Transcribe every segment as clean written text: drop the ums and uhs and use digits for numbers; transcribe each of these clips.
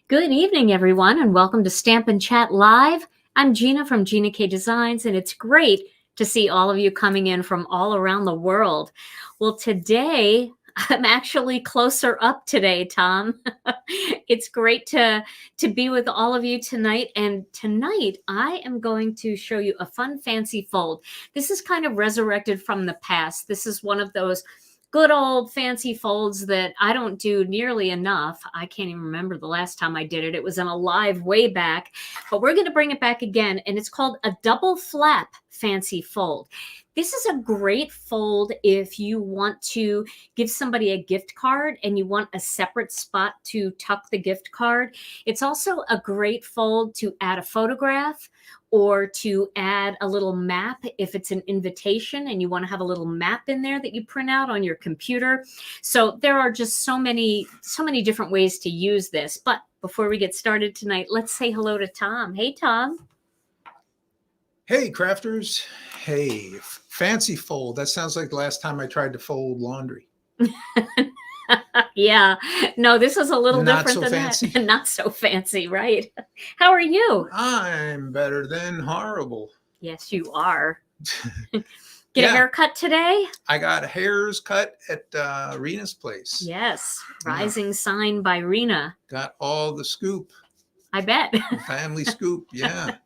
Good evening, everyone, and welcome to Stamp and Chat Live. I'm Gina from Gina K Designs, and it's great to see all of you coming in from all around the world. Well, today, I'm actually closer up today, Tom. It's great to be with all of you tonight, and tonight I am going to show you a fun, fancy fold. This is kind of resurrected from the past. This is one of those good old fancy folds that I don't do nearly enough. I can't even remember the last time I did it. It was in a live way back, but we're going to bring it back again, and it's called a double flap fancy fold. This is a great fold if you want to give somebody a gift card and you want a separate spot to tuck the gift card. It's also a great fold to add a photograph or to add a little map if it's an invitation and you want to have a little map in there that you print out on your computer. So there are just so many different ways to use this. But before we get started tonight, let's say hello to Tom. Hey, Tom. Hey, crafters. Hey, fancy fold. That sounds like the last time I tried to fold laundry. Yeah, no, this is a little Not different so than fancy. that. Not so fancy, right? How are you? I'm better than horrible. Yes, you are. Get Yeah. a haircut today? I got hairs cut at Rena's place. Yes, Yeah. Rising Sign by Rena. Got all the scoop. I bet. The family scoop. Yeah.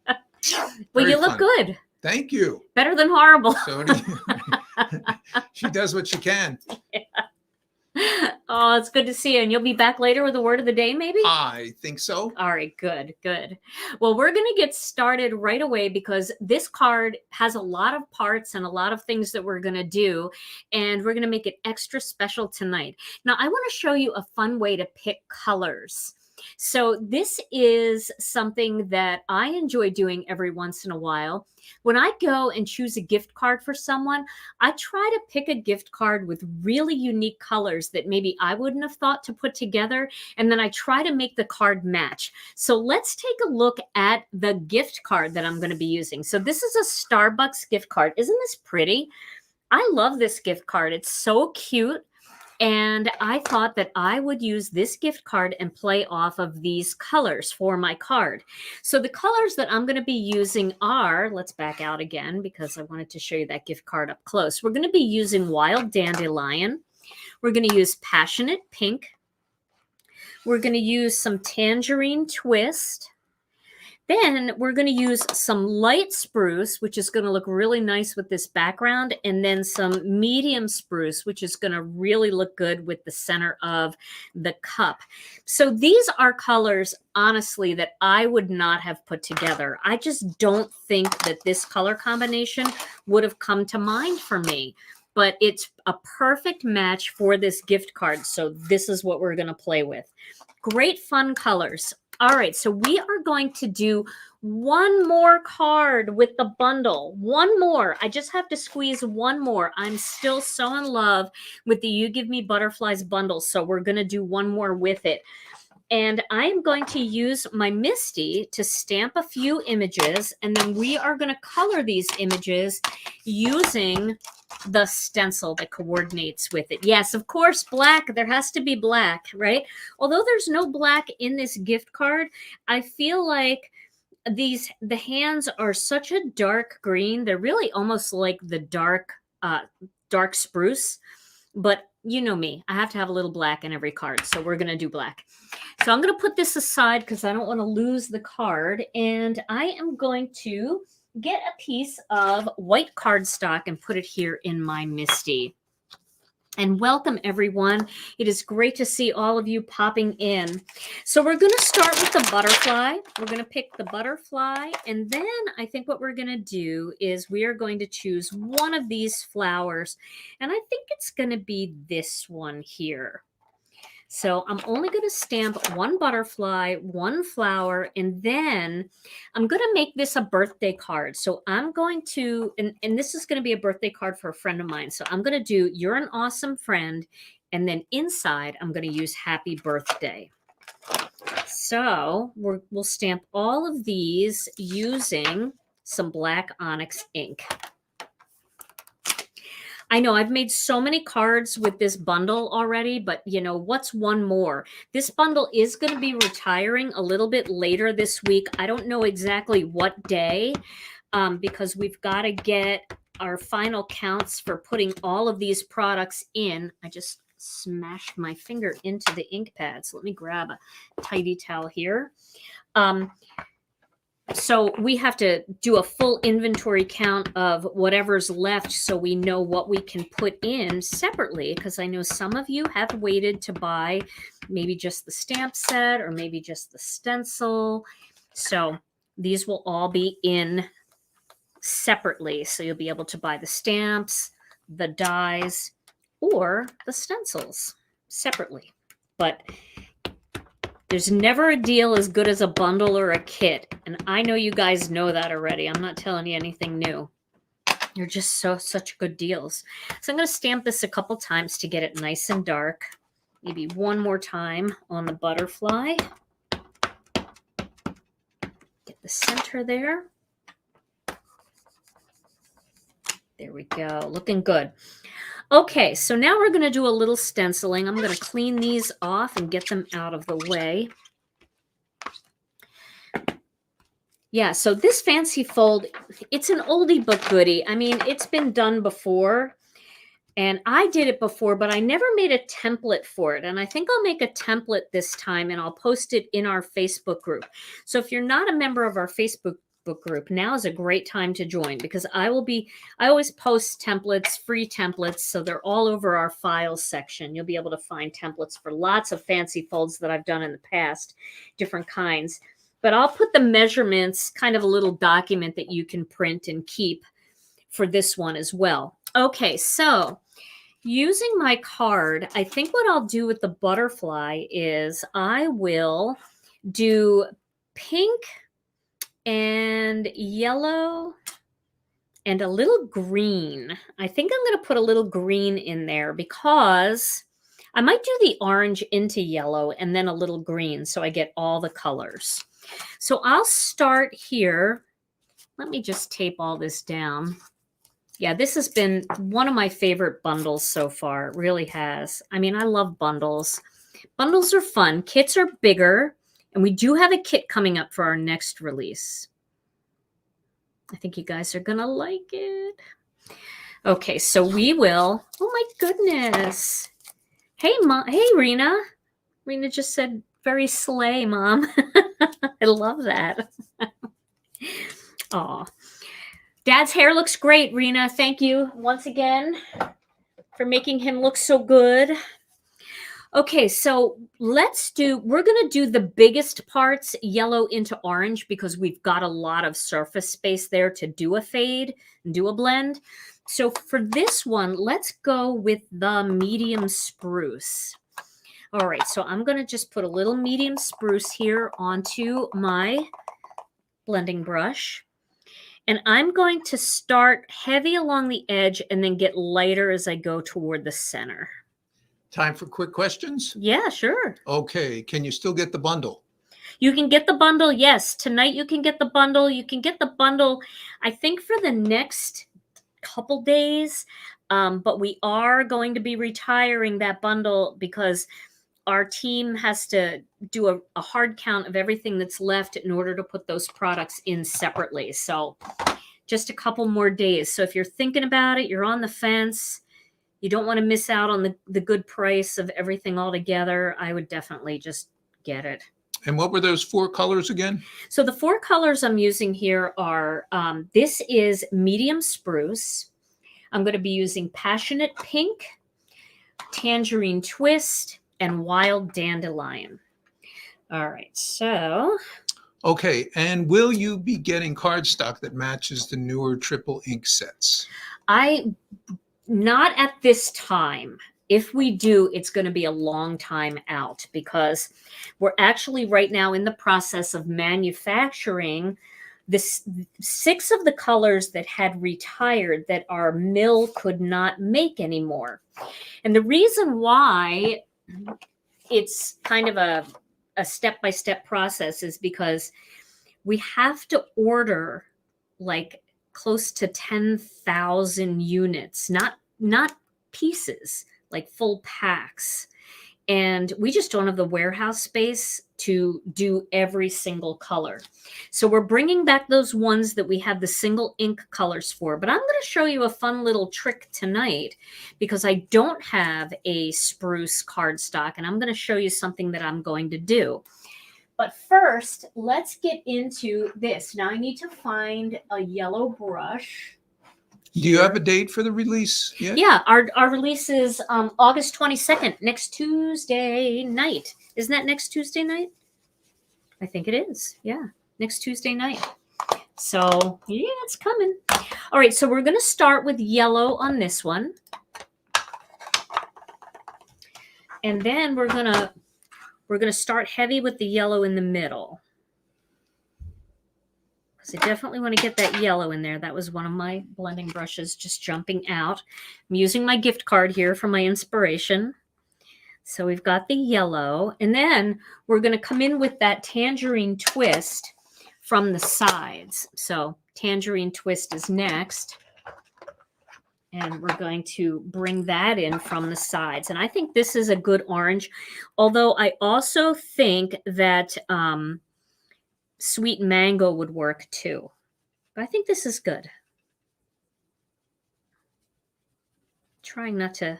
Well, Very you look fun. good. Thank you. Better than horrible. So do you. She does what she can. Oh, it's good to see you. And you'll be back later with a word of the day, maybe? I think so. All right, good. Well, we're going to get started right away because this card has a lot of parts and a lot of things that we're going to do, and we're going to make it extra special tonight. Now, I want to show you a fun way to pick colors. So this is something that I enjoy doing every once in a while. When I go and choose a gift card for someone, I try to pick a gift card with really unique colors that maybe I wouldn't have thought to put together, and then I try to make the card match. So let's take a look at the gift card that I'm going to be using. So this is a Starbucks gift card. Isn't this pretty? I love this gift card. It's so cute. And I thought that I would use this gift card and play off of these colors for my card. So the colors that I'm going to be using are, let's back out again because I wanted to show you that gift card up close. We're going to be using Wild Dandelion. We're going to use Passionate Pink. We're going to use some Tangerine Twist. Then we're going to use some light spruce, which is going to look really nice with this background, and then some medium spruce, which is going to really look good with the center of the cup. So these are colors, honestly, that I would not have put together. I just don't think that this color combination would have come to mind for me. But it's a perfect match for this gift card. So this is what we're going to play with. Great fun colors. All right, so we are going to do one more card with the bundle. One more. I just have to squeeze one more. I'm still so in love with the You Give Me Butterflies bundle, so we're going to do one more with it. And I am going to use my Misty to stamp a few images, and then we are going to color these images using the stencil that coordinates with it. Yes, of course, black. There has to be black, right? Although there's no black in this gift card, I feel like the hands are such a dark green. They're really almost like the dark spruce. But you know me, I have to have a little black in every card, so we're going to do black. So I'm going to put this aside because I don't want to lose the card, and I am going to get a piece of white cardstock and put it here in my Misty. And welcome, everyone. It is great to see all of you popping in. So we're going to start with the butterfly. We're going to pick the butterfly, and then I think what we're going to do is we are going to choose one of these flowers, and I think it's going to be this one here. So I'm only going to stamp one butterfly, one flower, and then I'm going to make this a birthday card. So I'm going to, and this is going to be a birthday card for a friend of mine. So I'm going to do You're an Awesome Friend, and then inside I'm going to use Happy Birthday. So we'll stamp all of these using some black Onyx ink. I know I've made so many cards with this bundle already, but you know, what's one more? This bundle is going to be retiring a little bit later this week. I don't know exactly what day, because we've got to get our final counts for putting all of these products in. I just smashed my finger into the ink pad. So let me grab a tidy towel here. So we have to do a full inventory count of whatever's left so we know what we can put in separately, because I know some of you have waited to buy maybe just the stamp set or maybe just the stencil. So these will all be in separately. So you'll be able to buy the stamps, the dies, or the stencils separately. But there's never a deal as good as a bundle or a kit. And I know you guys know that already. I'm not telling you anything new. They're just such good deals. So I'm going to stamp this a couple times to get it nice and dark. Maybe one more time on the butterfly. Get the center there. There we go. Looking good. Okay, so now we're going to do a little stenciling. I'm going to clean these off and get them out of the way. Yeah, so this fancy fold, it's an oldie but goodie. I mean, it's been done before, and I did it before, but I never made a template for it. And I think I'll make a template this time, and I'll post it in our Facebook group. So if you're not a member of our Facebook group, now is a great time to join, because I always post templates, free templates, so they're all over our files section. You'll be able to find templates for lots of fancy folds that I've done in the past, different kinds. But I'll put the measurements, kind of a little document that you can print and keep for this one as well. Okay, so using my card, I think what I'll do with the butterfly is I will do pink and yellow and a little green. I think I'm going to put a little green in there because I might do the orange into yellow and then a little green so I get all the colors. So I'll start here. Let me just tape all this down. Yeah, this has been one of my favorite bundles so far. It really has. I mean, I love bundles. Bundles are fun. Kits are bigger. And we do have a kit coming up for our next release. I think you guys are going to like it. Okay, so we will. Oh, my goodness. Hey, Mom. Hey, Rena. Rena just said, very slay, Mom. I love that. Aw. Dad's hair looks great, Rena. Thank you once again for making him look so good. Okay, so we're going to do the biggest parts yellow into orange because we've got a lot of surface space there to do a fade and do a blend. So for this one, let's go with the medium spruce. All right, so I'm going to just put a little medium spruce here onto my blending brush. And I'm going to start heavy along the edge and then get lighter as I go toward the center. Time for quick questions? Yeah, sure. Okay. Can you still get the bundle? You can get the bundle. Yes. Tonight you can get the bundle. You can get the bundle, I think, for the next couple days. But we are going to be retiring that bundle because our team has to do a hard count of everything that's left in order to put those products in separately. So just a couple more days. So if you're thinking about it, you're on the fence, you don't want to miss out on the good price of everything all together, I would definitely just get it. And what were those 4 colors again? So the 4 colors I'm using here are, this is medium spruce. I'm going to be using passionate pink, tangerine twist, and wild dandelion. All right, so. Okay, and will you be getting cardstock that matches the newer triple ink sets? Not at this time. If we do, it's going to be a long time out because we're actually right now in the process of manufacturing this 6 of the colors that had retired that our mill could not make anymore. And the reason why it's kind of a step-by-step process is because we have to order like close to 10,000 units, not not pieces, like full packs. And we just don't have the warehouse space to do every single color. So we're bringing back those ones that we have the single ink colors for. But I'm going to show you a fun little trick tonight because I don't have a spruce cardstock, and I'm going to show you something that I'm going to do. But first, let's get into this. Now I need to find a yellow brush. Do you have a date for the release yet? Yeah, our release is August 22nd, next Tuesday night. Isn't that next Tuesday night? I think it is. Yeah, next Tuesday night. So, yeah, it's coming. All right, so we're going to start with yellow on this one. And then we're going to start heavy with the yellow in the middle. Because I definitely want to get that yellow in there. That was one of my blending brushes just jumping out. I'm using my gift card here for my inspiration. So we've got the yellow. And then we're going to come in with that Tangerine Twist from the sides. So Tangerine Twist is next. And we're going to bring that in from the sides. And I think this is a good orange. Although I also think that sweet mango would work too. But I think this is good. Trying not to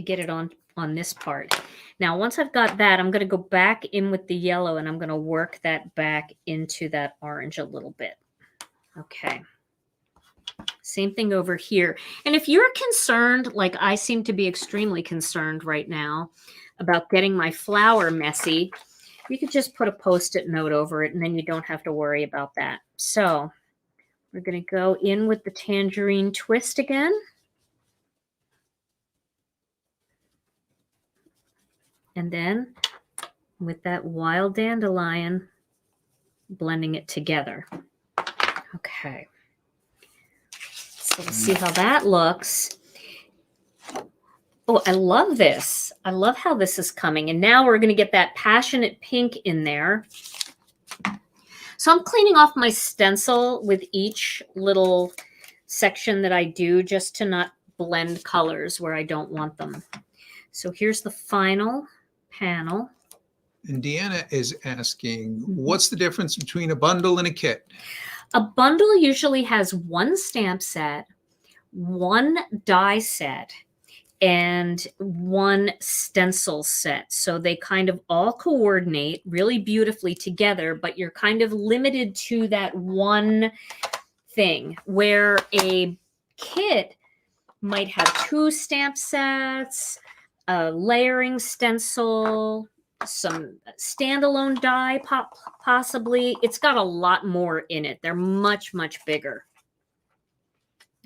get it on this part. Now, once I've got that, I'm going to go back in with the yellow and I'm going to work that back into that orange a little bit. Okay. Same thing over here. And if you're concerned, like I seem to be extremely concerned right now about getting my flower messy, you could just put a Post-it note over it and then you don't have to worry about that. So we're going to go in with the Tangerine Twist again. And then with that wild dandelion, blending it together. Okay. So let's see how that looks. Oh, I love this. I love how this is coming. And now we're going to get that passionate pink in there. So I'm cleaning off my stencil with each little section that I do just to not blend colors where I don't want them. So here's the final panel. And Deanna is asking, what's the difference between a bundle and a kit? A bundle usually has one stamp set, one die set, and one stencil set. So they kind of all coordinate really beautifully together, but you're kind of limited to that one thing, where a kit might have two stamp sets, a layering stencil, some standalone die possibly. It's got a lot more in it. They're much, much bigger.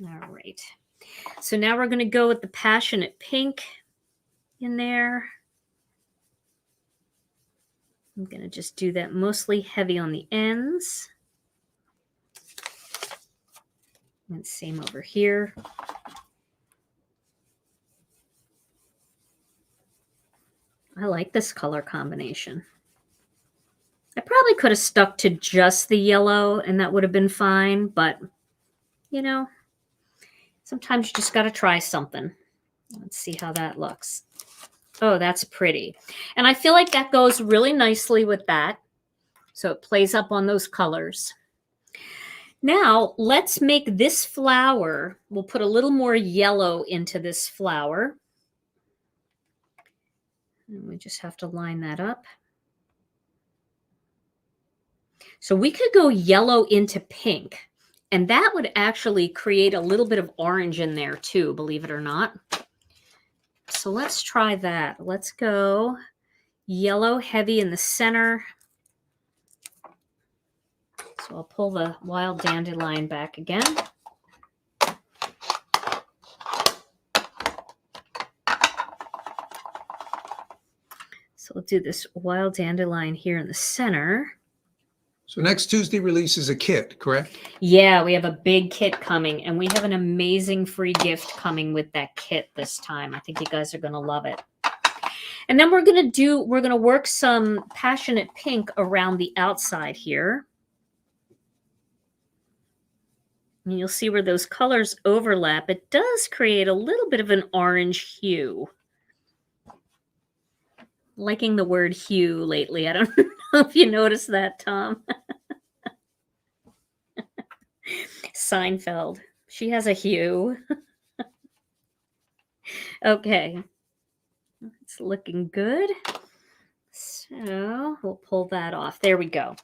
All right. So now we're going to go with the passionate pink in there. I'm going to just do that mostly heavy on the ends. And same over here. I like this color combination. I probably could have stuck to just the yellow and that would have been fine, but you know, sometimes you just got to try something. Let's see how that looks. Oh, that's pretty. And I feel like that goes really nicely with that. So it plays up on those colors. Now let's make this flower. We'll put a little more yellow into this flower. And we just have to line that up. So we could go yellow into pink, and that would actually create a little bit of orange in there too, believe it or not. So let's try that. Let's go yellow heavy in the center. So I'll pull the wild dandelion back again. So we'll do this wild dandelion here in the center. So next Tuesday release is a kit, correct? Yeah, we have a big kit coming, and we have an amazing free gift coming with that kit this time. I think you guys are going to love it. And then we're going to work some passionate pink around the outside here. And you'll see where those colors overlap. It does create a little bit of an orange hue. Liking the word hue lately. I don't know if you noticed that, Tom. Seinfeld. She has a hue. Okay. It's looking good. So we'll pull that off. There we go.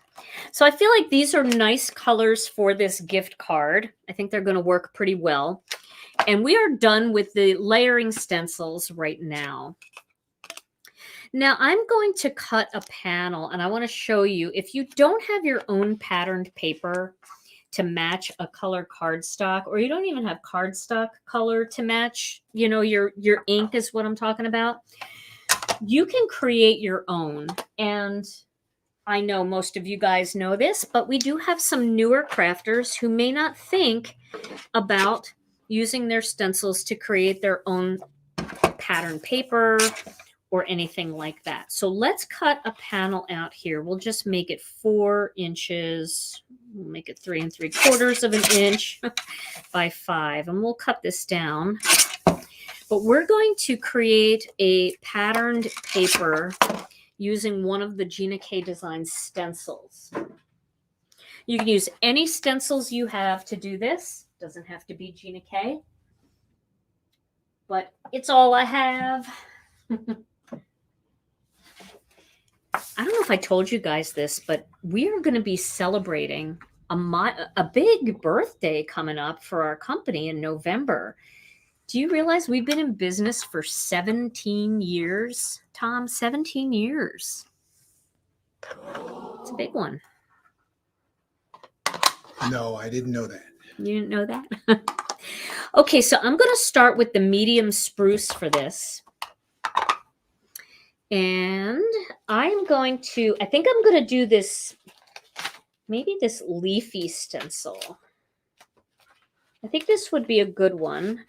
So I feel like these are nice colors for this gift card. I think they're going to work pretty well. And we are done with the layering stencils right now. Now I'm going to cut a panel, and I want to show you, if you don't have your own patterned paper to match a color cardstock, or you don't even have cardstock color to match, you know, your ink is what I'm talking about, you can create your own. And I know most of you guys know this, but we do have some newer crafters who may not think about using their stencils to create their own pattern paper or anything like that. So let's cut a panel out here. We'll just make it 4 inches. We'll make it 3 3/4 of an inch by 5, and we'll cut this down. But we're going to create a patterned paper using one of the Gina K Designs stencils. You can use any stencils you have to do this. Doesn't have to be Gina K, but it's all I have. I don't know if I told you guys this, but we are going to be celebrating a big birthday coming up for our company in November. Do you realize we've been in business for 17 years, Tom? 17 years. It's a big one. No, I didn't know that. You didn't know that? Okay, so I'm going to start with the medium spruce for this. And I think I'm going to do this, maybe this leafy stencil. I think this would be a good one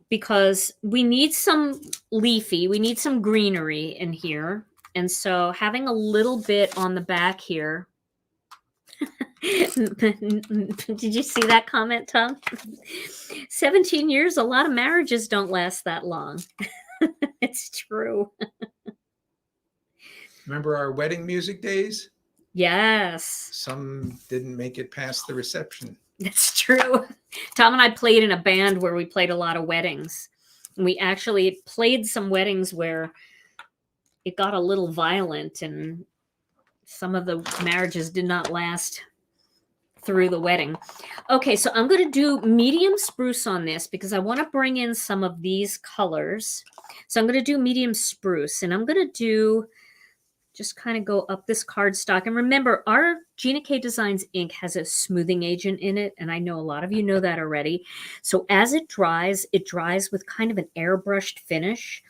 because we need some leafy, we need some greenery in here. And so having a little bit on the back here. Did you see that comment, Tom? 17 years, a lot of marriages don't last that long. It's true. Remember our wedding music days? Yes. Some didn't make it past the reception. That's true. Tom and I played in a band where we played a lot of weddings. And we actually played some weddings where it got a little violent and some of the marriages did not last through the wedding. Okay, so I'm going to do medium spruce on this because I want to bring in some of these colors. So I'm going to do medium spruce, and I'm going to do just kind of go up this cardstock. And remember, our Gina K Designs ink has a smoothing agent in it, and I know a lot of you know that already. So as it dries with kind of an airbrushed finish.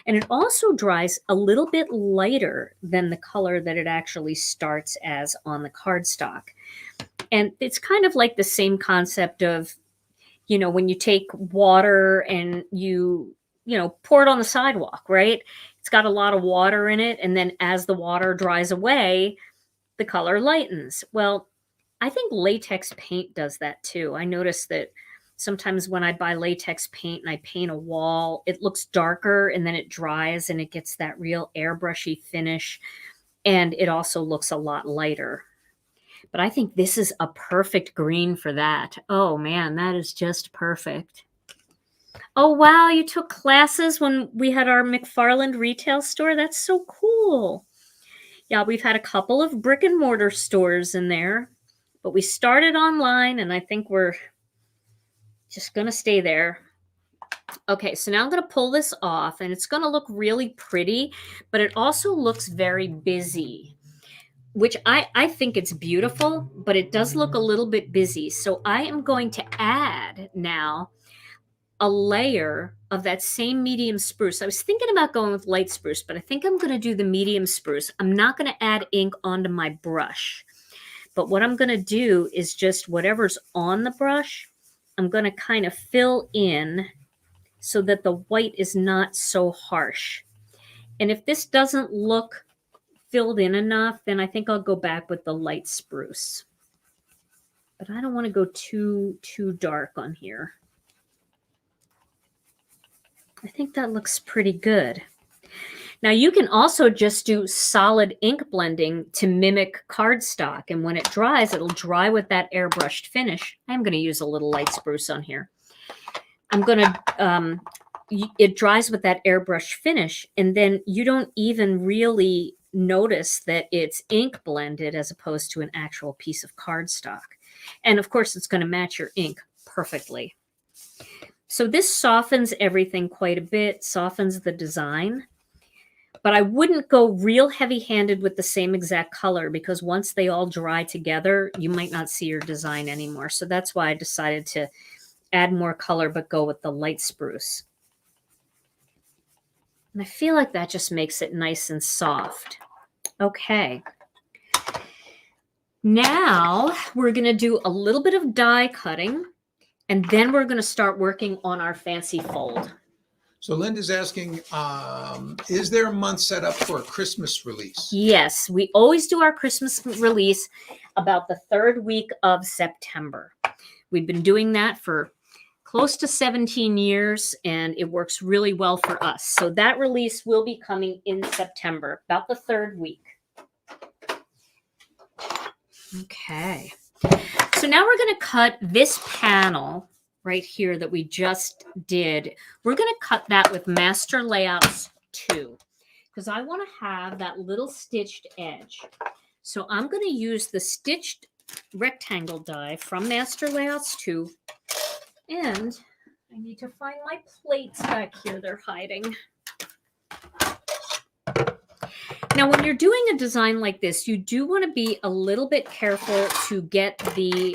And it also dries a little bit lighter than the color that it actually starts as on the cardstock. And it's kind of like the same concept of, you know, when you take water and you pour it on the sidewalk, right? It's got a lot of water in it. And then as the water dries away, the color lightens. Well, I think latex paint does that too. I notice that sometimes when I buy latex paint and I paint a wall, it looks darker and then it dries and it gets that real airbrushy finish. And it also looks a lot lighter. But I think this is a perfect green for that. Oh man, that is just perfect. Oh wow, you took classes when we had our McFarland retail store? That's so cool. Yeah, we've had a couple of brick and mortar stores in there, but we started online and I think we're just going to stay there. Okay, so now I'm going to pull this off and it's going to look really pretty, but it also looks very busy, which I think it's beautiful, but it does look a little bit busy. So I am going to add now a layer of that same medium spruce. I was thinking about going with light spruce, but I think I'm going to do the medium spruce. I'm not going to add ink onto my brush, but what I'm going to do is just whatever's on the brush, I'm going to kind of fill in so that the white is not so harsh. And if this doesn't look filled in enough, then I think I'll go back with the light spruce. but I don't want to go too dark on here. I think that looks pretty good. Now you can also just do solid ink blending to mimic cardstock. And when it dries, it'll dry with that airbrushed finish. I'm going to use a little light spruce on here. I'm going to, it dries with that airbrush finish. And then you don't even really notice that it's ink blended as opposed to an actual piece of cardstock. And of course, it's going to match your ink perfectly. So this softens everything quite a bit, softens the design. But I wouldn't go real heavy-handed with the same exact color because once they all dry together, you might not see your design anymore. So that's why I decided to add more color but go with the light spruce. And I feel like that just makes it nice and soft. Okay. Now we're going to do a little bit of die cutting, and then we're going to start working on our fancy fold. So Linda's asking, is there a month set up for a Christmas release? Yes, we always do our Christmas release about the 3rd week of September. We've been doing that for close to 17 years, and it works really well for us. So that release will be coming in September, about the 3rd week. Okay. So now we're going to cut this panel right here that we just did. We're going to cut that with Master Layouts 2 because I want to have that little stitched edge. So I'm going to use the stitched rectangle die from Master Layouts 2, and I need to find my plates back here. They're hiding. Now, when you're doing a design like this, you do want to be a little bit careful to get the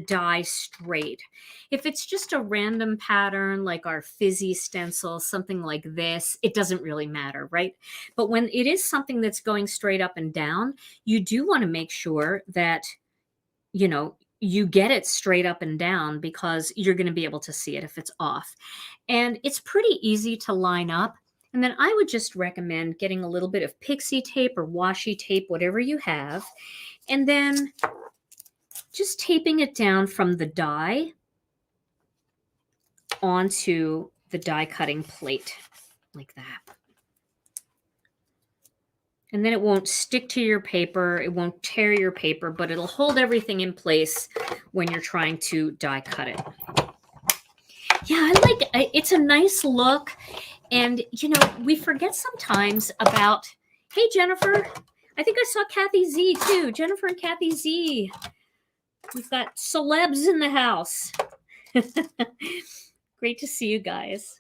die straight. If it's just a random pattern like our fizzy stencil, something like this, it doesn't really matter, right? But when it is something that's going straight up and down, you do want to make sure that, you know, you get it straight up and down because you're going to be able to see it if it's off. And it's pretty easy to line up. And then I would just recommend getting a little bit of pixie tape or washi tape, whatever you have, and then just taping it down from the die onto the die cutting plate like that. And then it won't stick to your paper, it won't tear your paper, but it'll hold everything in place when you're trying to die cut it. Yeah, it's a nice look. And, you know, we forget sometimes about, hey, Jennifer, I think I saw Kathy Z too. Jennifer and Kathy Z. We've got celebs in the house. Great to see you guys.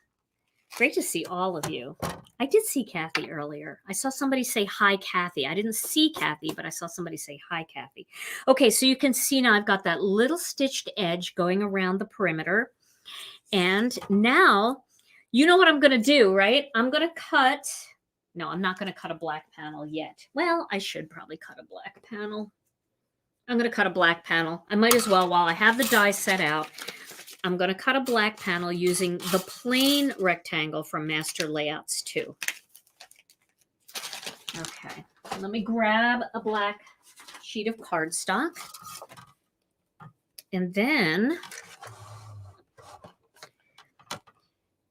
Great to see all of you. I did see Kathy earlier. I saw somebody say hi, Kathy. I didn't see Kathy, but I saw somebody say hi, Kathy. Okay, so you can see now I've got that little stitched edge going around the perimeter. And now, you know what I'm going to do, right? I'm going to cut. No, I'm not going to cut a black panel yet. Well, I should probably cut a black panel. I'm going to cut a black panel. I might as well, while I have the die set out, I'm going to cut a black panel using the plain rectangle from Master Layouts 2. Okay, let me grab a black sheet of cardstock. And then,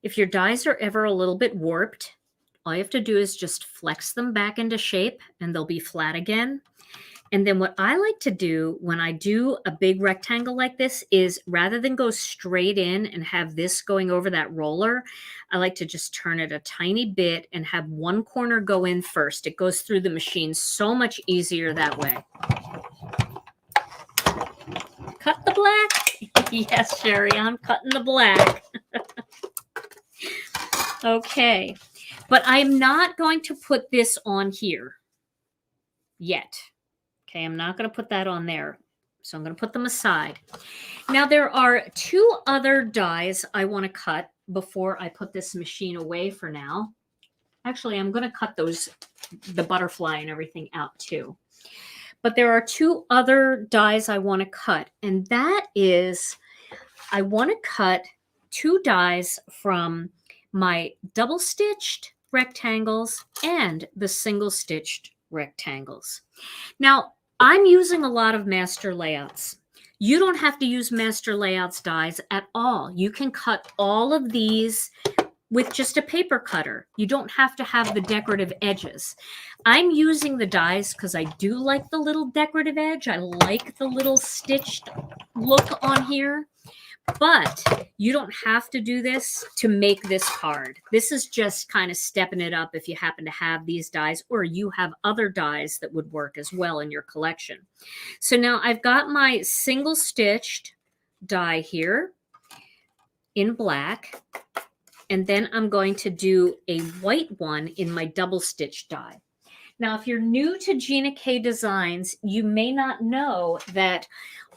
if your dies are ever a little bit warped, all you have to do is just flex them back into shape and they'll be flat again. And then what I like to do when I do a big rectangle like this is rather than go straight in and have this going over that roller, I like to just turn it a tiny bit and have one corner go in first. It goes through the machine so much easier that way. Cut the black. Yes, Sherry, I'm cutting the black. Okay, but I'm not going to put this on here yet. Okay, I'm not going to put that on there. So I'm going to put them aside. Now there are 2 other dies I want to cut before I put this machine away for now. Actually, I'm going to cut those, the butterfly and everything out too. But there are 2 other dies I want to cut. And that is, I want to cut 2 dies from my double stitched rectangles and the single stitched rectangles. Now, I'm using a lot of master layouts. You don't have to use master layouts dies at all. You can cut all of these with just a paper cutter. You don't have to have the decorative edges. I'm using the dies because I do like the little decorative edge. I like the little stitched look on here. But you don't have to do this to make this card. This is just kind of stepping it up if you happen to have these dies, or you have other dies that would work as well in your collection. So now I've got my single stitched die here in black, and then I'm going to do a white one in my double stitch die. Now, if you're new to Gina K Designs, you may not know that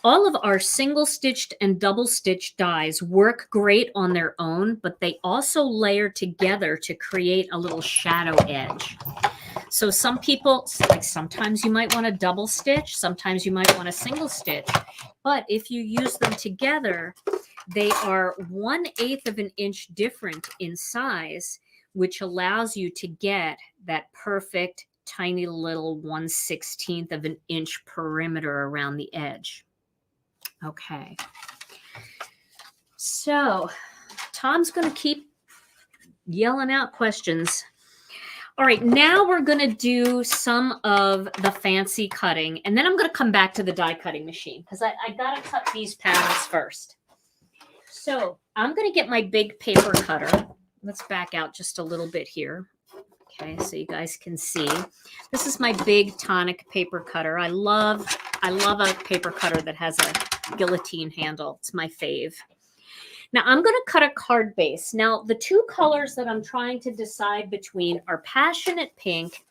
all of our single stitched and double stitched dies work great on their own, but they also layer together to create a little shadow edge. So some people, like sometimes you might want a double stitch, sometimes you might want a single stitch, but if you use them together, they are 1/8 of an inch different in size, which allows you to get that perfect tiny little 1/16 of an inch perimeter around the edge. Okay. So Tom's going to keep yelling out questions. All right, now we're going to do some of the fancy cutting, and then I'm going to come back to the die cutting machine because I got to cut these panels first. So I'm going to get my big paper cutter. Let's back out just a little bit here. Okay, so you guys can see. This is my big tonic paper cutter. I love a paper cutter that has a guillotine handle. It's my fave. Now I'm going to cut a card base. Now the two colors that I'm trying to decide between are Passionate Pink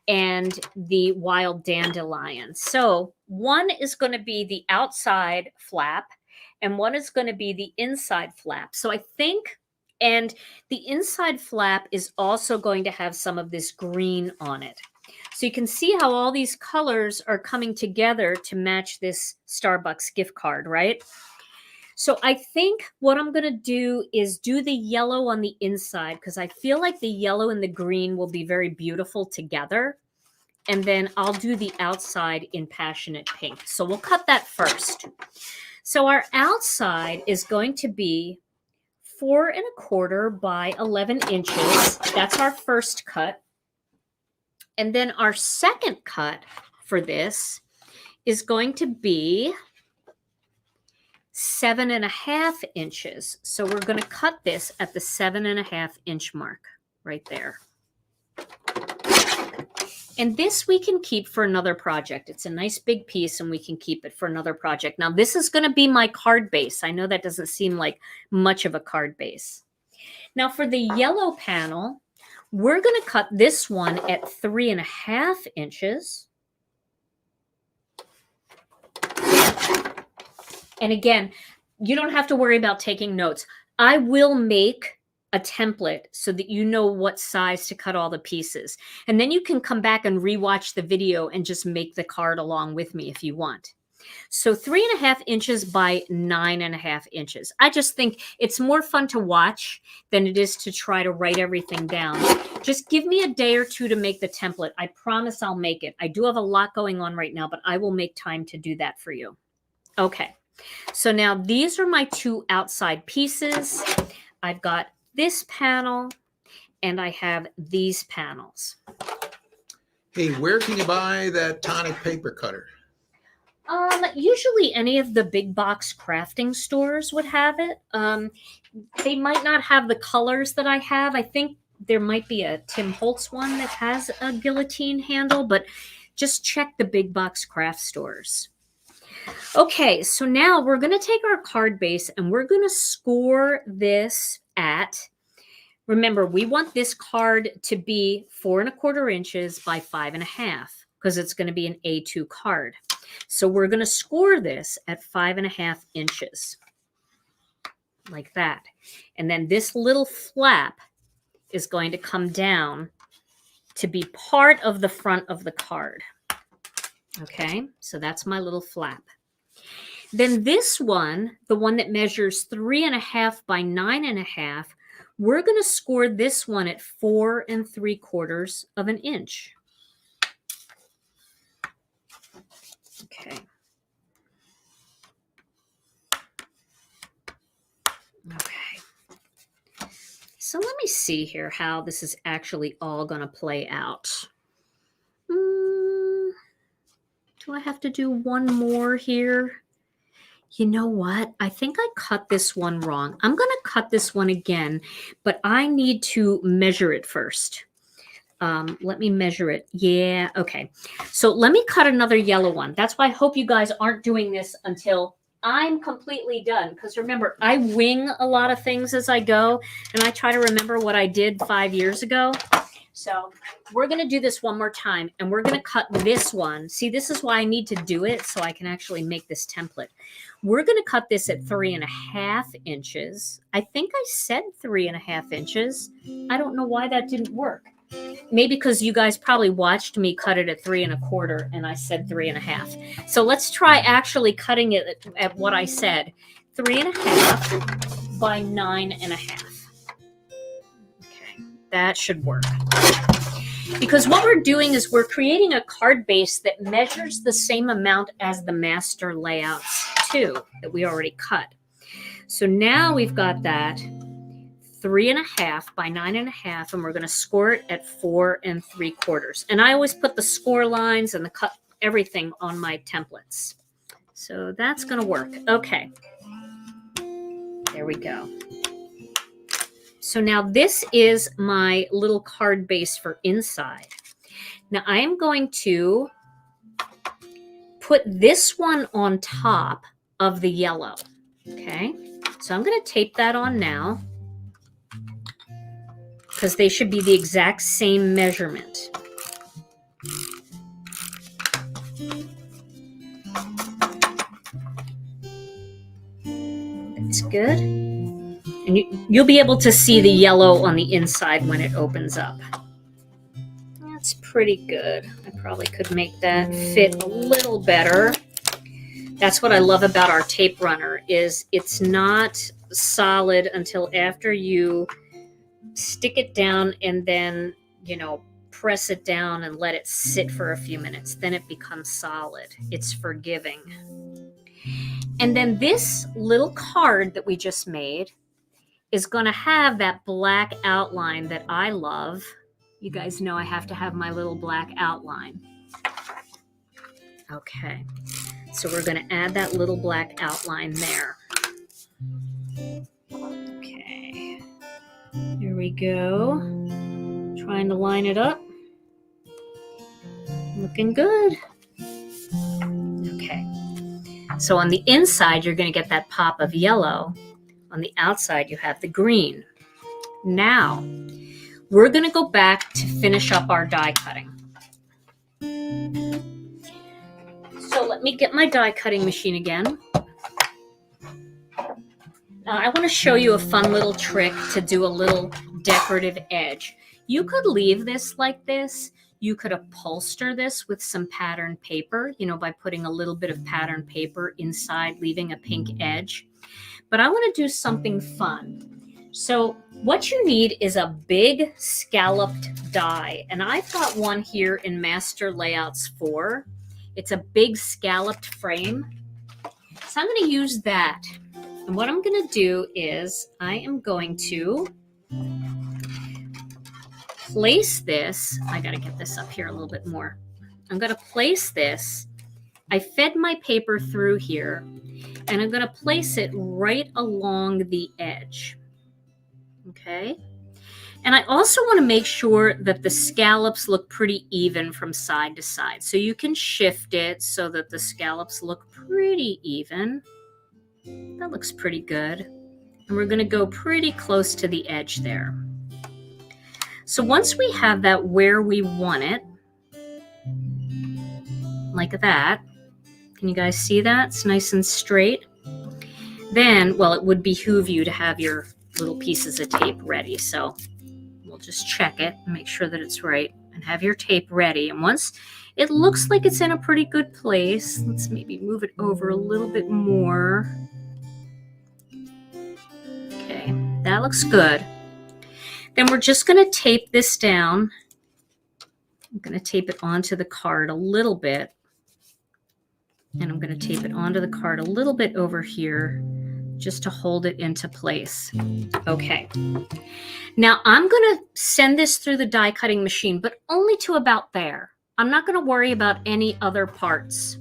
and the Wild Dandelion. So one is going to be the outside flap and one is going to be the inside flap. So I think, and the inside flap is also going to have some of this green on it. So you can see how all these colors are coming together to match this Starbucks gift card, right? So I think what I'm going to do is do the yellow on the inside because I feel like the yellow and the green will be very beautiful together. And then I'll do the outside in Passionate Pink. So we'll cut that first. So our outside is going to be 4 1/4 by 11 inches. That's our first cut. And then our second cut for this is going to be 7 1/2 inches. So we're going to cut this at the 7 1/2 inch mark right there. And this we can keep for another project. It's a nice big piece and we can keep it for another project. Now this is going to be my card base. I know that doesn't seem like much of a card base. Now for the yellow panel, we're going to cut this one at 3 1/2 inches. And again, you don't have to worry about taking notes. I will make a template so that you know what size to cut all the pieces. And then you can come back and rewatch the video and just make the card along with me if you want. So 3 1/2 inches by 9 1/2 inches. I just think it's more fun to watch than it is to try to write everything down. Just give me a day or two to make the template. I promise I'll make it. I do have a lot going on right now, but I will make time to do that for you. Okay. So now these are my two outside pieces. I've got this panel and I have these panels. Hey, where can you buy that tonic paper cutter? Usually any of the big box crafting stores would have it. They might not have the colors that I have. I think there might be a Tim Holtz one that has a guillotine handle, but just check the big box craft stores. Okay, so now we're going to take our card base and we're going to score this at, remember, we want this card to be 4 1/4 inches by 5 1/2 because it's going to be an A2 card. So we're going to score this at 5 1/2 inches like that. And then this little flap is going to come down to be part of the front of the card. Okay, so that's my little flap. Then this one, the one that measures 3 1/2 by 9 1/2, we're going to score this one at 4 3/4 of an inch. Okay. Okay. So let me see here how this is actually all going to play out. Do I have to do one more here? You know what? I think I cut this one wrong. I'm going to cut this one again, but I need to measure it first. Let me measure it. Yeah, okay. So let me cut another yellow one. That's why I hope you guys aren't doing this until I'm completely done. Because remember, I wing a lot of things as I go, and I try to remember what I did 5 years ago. So we're going to do this one more time, and we're going to cut this one. See, this is why I need to do it so I can actually make this template. We're going to cut this at 3.5 inches. I think I said 3.5 inches. I don't know why that didn't work. Maybe because you guys probably watched me cut it at 3.25 and I said 3.5. So let's try actually cutting it at what I said. 3.5 by 9.5. Okay, that should work. Because what we're doing is we're creating a card base that measures the same amount as the master layouts too, that we already cut. So now we've got that 3.5 by 9.5, and we're going to score it at 4 3/4. And I always put the score lines and the cut everything on my templates. So that's going to work. Okay. There we go. So now this is my little card base for inside. Now I am going to put this one on top of the yellow. Okay. So I'm going to tape that on now, because they should be the exact same measurement. That's good. And you'll be able to see the yellow on the inside when it opens up. That's pretty good. I probably could make that fit a little better. That's what I love about our tape runner, is it's not solid until after you stick it down and then, press it down and let it sit for a few minutes. Then it becomes solid. It's forgiving. And then this little card that we just made is going to have that black outline that I love. You guys know I have to have my little black outline. Okay. So we're going to add that little black outline there. Okay. There we go. Trying to line it up. Looking good. Okay. So on the inside, you're going to get that pop of yellow. On the outside, you have the green. Now, we're going to go back to finish up our die cutting. So let me get my die cutting machine again. Now, I want to show you a fun little trick to do a little decorative edge. You could leave this like this. You could upholster this with some patterned paper, by putting a little bit of patterned paper inside, leaving a pink edge. But I want to do something fun. So what you need is a big scalloped die. And I've got one here in Master Layouts 4. It's a big scalloped frame. So I'm going to use that. And what I'm going to do is I am going to place this. I got to get this up here a little bit more. I'm going to place this. I fed my paper through here, and I'm going to place it right along the edge. Okay. And I also want to make sure that the scallops look pretty even from side to side. So you can shift it so that the scallops look pretty even. That looks pretty good. And we're going to go pretty close to the edge there. So once we have that where we want it, like that, can you guys see that? It's nice and straight. Then, well, it would behoove you to have your little pieces of tape ready. So we'll just check it and make sure that it's right and have your tape ready. And once it looks like it's in a pretty good place, let's maybe move it over a little bit more. Okay, that looks good. Then we're just going to tape this down. I'm going to tape it onto the card a little bit. And I'm going to tape it onto the card a little bit over here just to hold it into place. Okay. Now I'm going to send this through the die cutting machine, but only to about there. I'm not going to worry about any other parts.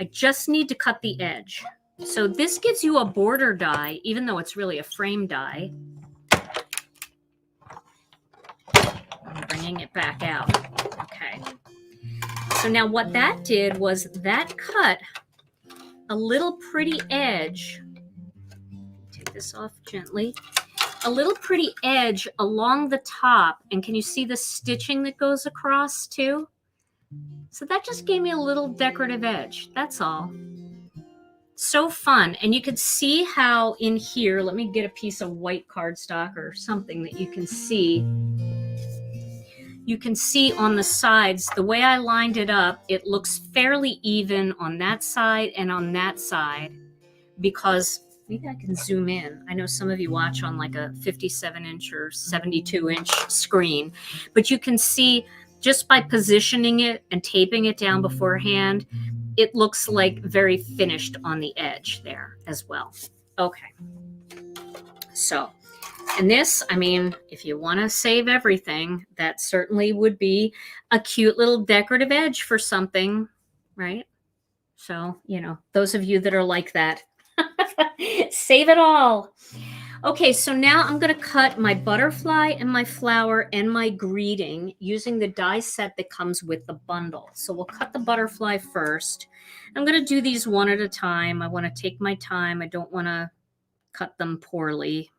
I just need to cut the edge. So this gives you a border die, even though it's really a frame die. I'm bringing it back out. Okay. So now what that did was that cut a little pretty edge. Take this off gently. A little pretty edge along the top. And can you see the stitching that goes across too? So that just gave me a little decorative edge. That's all. So fun. And you could see how in here, let me get a piece of white cardstock or something that you can see. You can see on the sides, the way I lined it up, it looks fairly even on that side and on that side, because maybe I can zoom in. I know some of you watch on like a 57-inch or 72-inch screen, but you can see just by positioning it and taping it down beforehand, it looks like very finished on the edge there as well. Okay. So, and this, I mean, if you want to save everything, that certainly would be a cute little decorative edge for something, right? So, you know, those of you that are like that, save it all. Okay, so now I'm going to cut my butterfly and my flower and my greeting using the die set that comes with the bundle. So we'll cut the butterfly first. I'm going to do these one at a time. I want to take my time. I don't want to cut them poorly.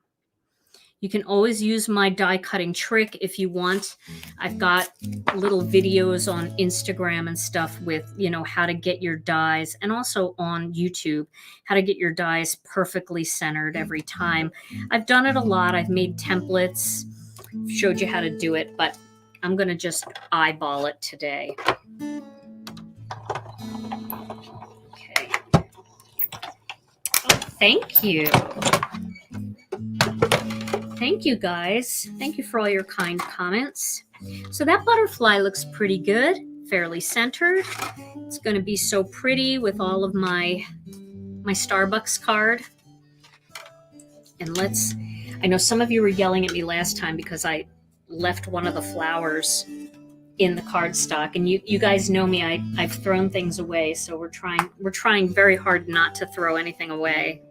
You can always use my die cutting trick if you want. I've got little videos on Instagram and stuff with, you know, how to get your dies, and also on YouTube, how to get your dies perfectly centered every time. I've done it a lot. I've made templates, showed you how to do it, but I'm going to just eyeball it today. Okay. Oh, thank you. Thank you, guys. Thank you for all your kind comments. So that butterfly looks pretty good, fairly centered. It's going to be so pretty with all of my Starbucks card. And I know some of you were yelling at me last time because I left one of the flowers in the cardstock. And you guys know me, I've thrown things away. So we're trying very hard not to throw anything away.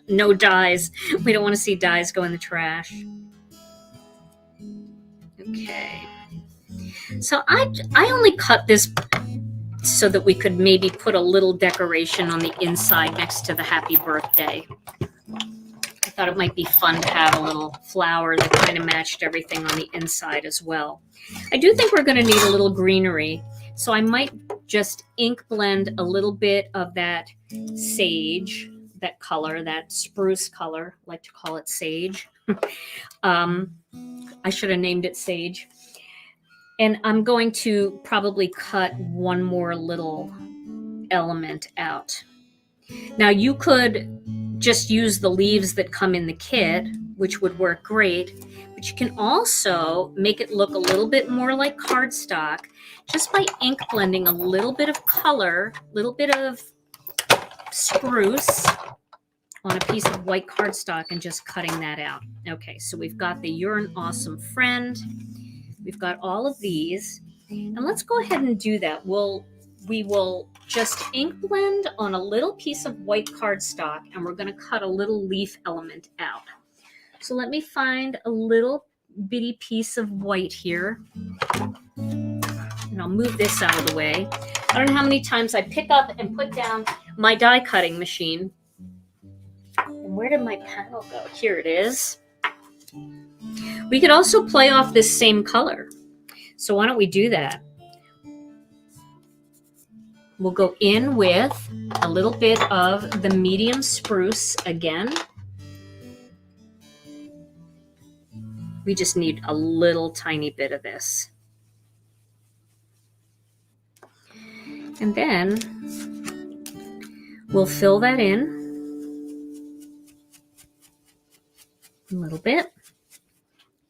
No dies. We don't want to see dies go in the trash. Okay. So I only cut this so that we could maybe put a little decoration on the inside next to the happy birthday. I thought it might be fun to have a little flower that kind of matched everything on the inside as well. I do think we're going to need a little greenery. So I might just ink blend a little bit of that sage, that color, that spruce color. I like to call it sage. I should have named it sage. And I'm going to probably cut one more little element out. Now you could just use the leaves that come in the kit, which would work great, but you can also make it look a little bit more like cardstock just by ink blending a little bit of color, a little bit of spruce on a piece of white cardstock and just cutting that out. Okay, so we've got the You're an Awesome Friend. We've got all of these. And let's go ahead and do that. We will just ink blend on a little piece of white cardstock, and we're going to cut a little leaf element out. So let me find a little bitty piece of white here. And I'll move this out of the way. I don't know how many times I pick up and put down my die cutting machine. And where did my panel go? Here it is. We could also play off this same color. So why don't we do that? We'll go in with a little bit of the medium spruce again. We just need a little tiny bit of this. And then we'll fill that in a little bit.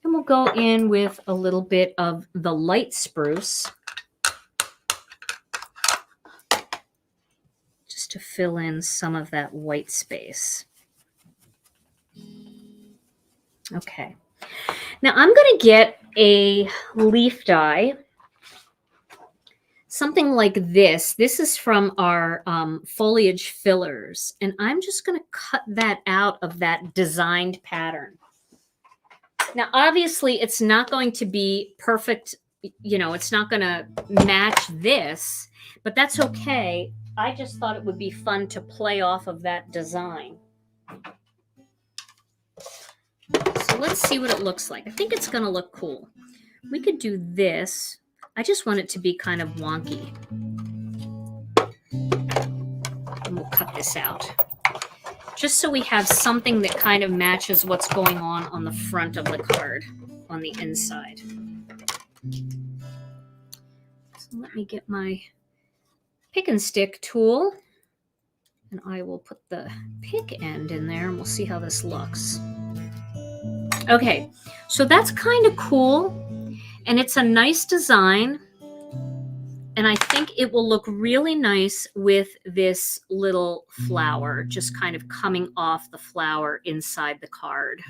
And we'll go in with a little bit of the light spruce. just to fill in some of that white space. Okay. Now I'm going to get a leaf die, something like this. This is from our foliage fillers, and I'm just going to cut that out of that designed pattern. Now, obviously, it's not going to be perfect. You know, it's not going to match this, but that's okay. I just thought it would be fun to play off of that design. So let's see what it looks like. I think it's going to look cool. We could do this. I just want it to be kind of wonky. And we'll cut this out, just so we have something that kind of matches what's going on the front of the card, on the inside. So let me get my pick and stick tool, and I will put the pick end in there, and we'll see how this looks. Okay, so that's kind of cool, and it's a nice design, and I think it will look really nice with this little flower just kind of coming off the flower inside the card.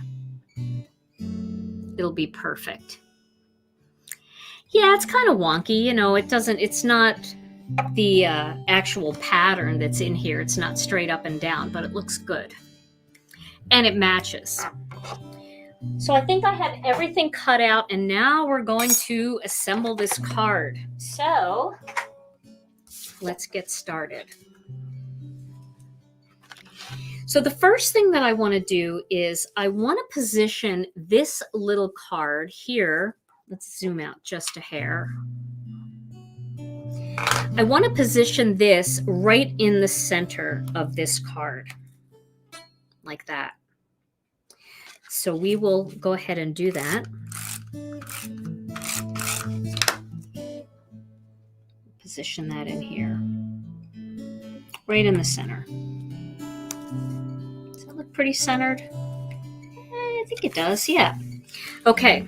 It'll be perfect. Yeah, it's kind of wonky, you know, it's not the actual pattern that's in here. It's not straight up and down, but it looks good. And it matches. So I think I have everything cut out, and now we're going to assemble this card. So let's get started. So the first thing that I want to do is I want to position this little card here. Let's zoom out just a hair. I want to position this right in the center of this card, like that. So we will go ahead and do that. Position that in here, right in the center. Does that look pretty centered? I think it does, yeah. Okay,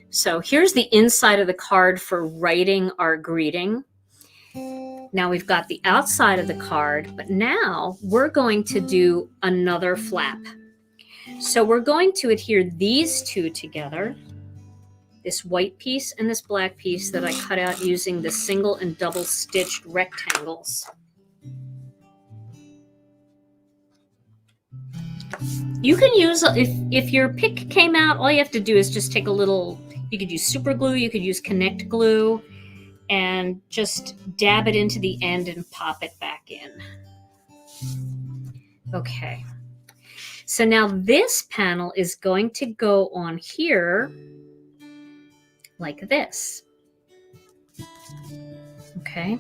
so here's the inside of the card for writing our greeting. Now we've got the outside of the card, but now we're going to do another flap. So we're going to adhere these two together, this white piece and this black piece that I cut out using the single and double stitched rectangles. You can use, if your pick came out, all you have to do is just take a little, you could use super glue, you could use connect glue, and just dab it into the end and pop it back in. Okay. So now this panel is going to go on here like this. Okay.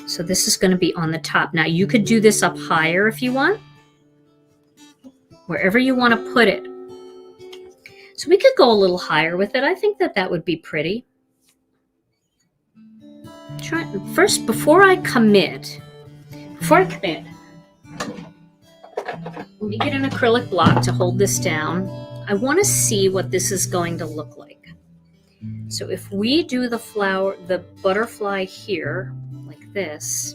So this is going to be on the top. Now you could do this up higher if you want, wherever you want to put it. So we could go a little higher with it. I think that that would be pretty. First, before I commit, let me get an acrylic block to hold this down. I want to see what this is going to look like. So if we do the butterfly here, like this,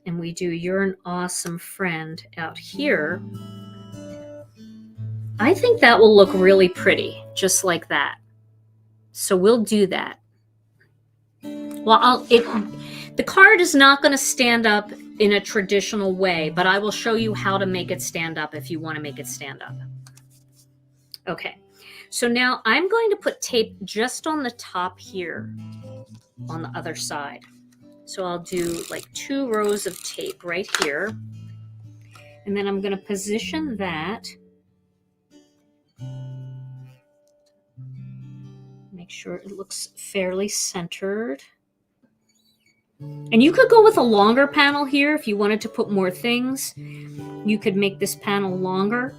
and we do "You're an awesome friend" out here, I think that will look really pretty, just like that. So we'll do that. Well, the card is not going to stand up in a traditional way, but I will show you how to make it stand up if you want to make it stand up. Okay, so now I'm going to put tape just on the top here on the other side. So I'll do like 2 rows of tape right here, and then I'm going to position that. Make sure it looks fairly centered. And you could go with a longer panel here if you wanted to put more things. You could make this panel longer.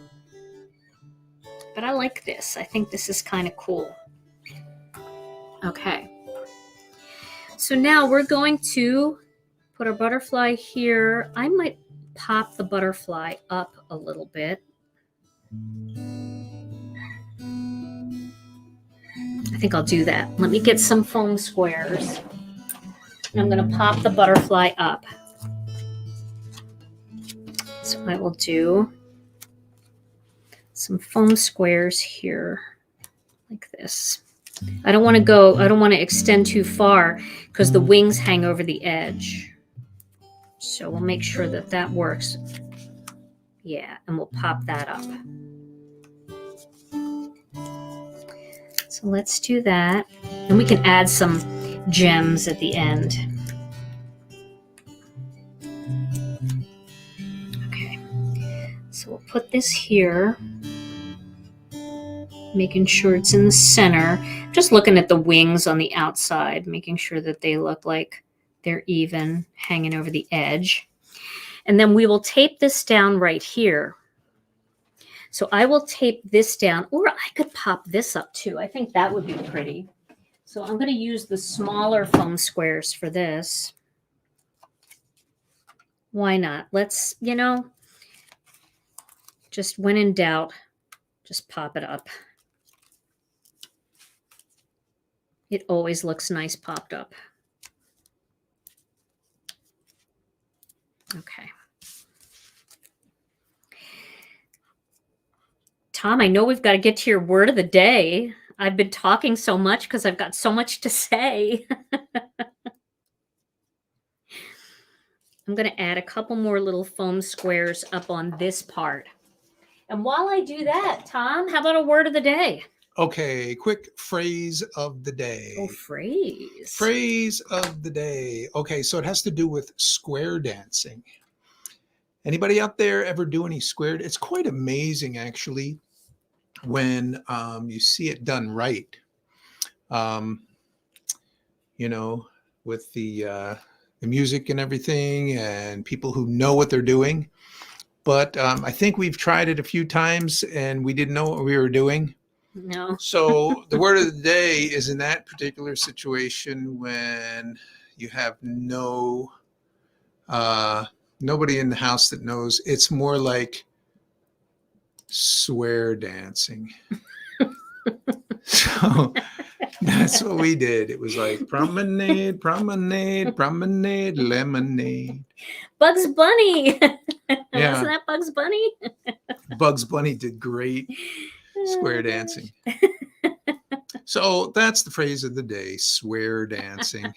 But I like this. I think this is kind of cool. Okay. So now we're going to put our butterfly here. I might pop the butterfly up a little bit. I think I'll do that. Let me get some foam squares. And I'm going to pop the butterfly up. So I will do some foam squares here like this. I don't want to extend too far because the wings hang over the edge. So we'll make sure that that works. Yeah, and we'll pop that up. So let's do that. And we can add some gems at the end. Okay, so we'll put this here, making sure it's in the center. Just looking at the wings on the outside, making sure that they look like they're even, hanging over the edge. And then we will tape this down right here. So I will tape this down, or I could pop this up too. I think that would be pretty. So I'm going to use the smaller foam squares for this. Why not? Let's, just when in doubt, just pop it up. It always looks nice popped up. Okay. Tom, I know we've got to get to your word of the day. I've been talking so much because I've got so much to say. I'm going to add a couple more little foam squares up on this part. And while I do that, Tom, how about a word of the day? Okay, quick phrase of the day. Oh, phrase. Phrase of the day. Okay, so it has to do with square dancing. Anybody out there ever do any square? It's quite amazing, actually, when you see it done right. With the music and everything, and people who know what they're doing. But I think we've tried it a few times, and we didn't know what we were doing. No. So the word of the day is in that particular situation when you have nobody in the house that knows. It's more like swear dancing. So that's what we did. It was like promenade, promenade, promenade, lemonade. Bugs Bunny. Yeah. Wasn't that Bugs Bunny? Bugs Bunny did great square dancing. So that's the phrase of the day, swear dancing.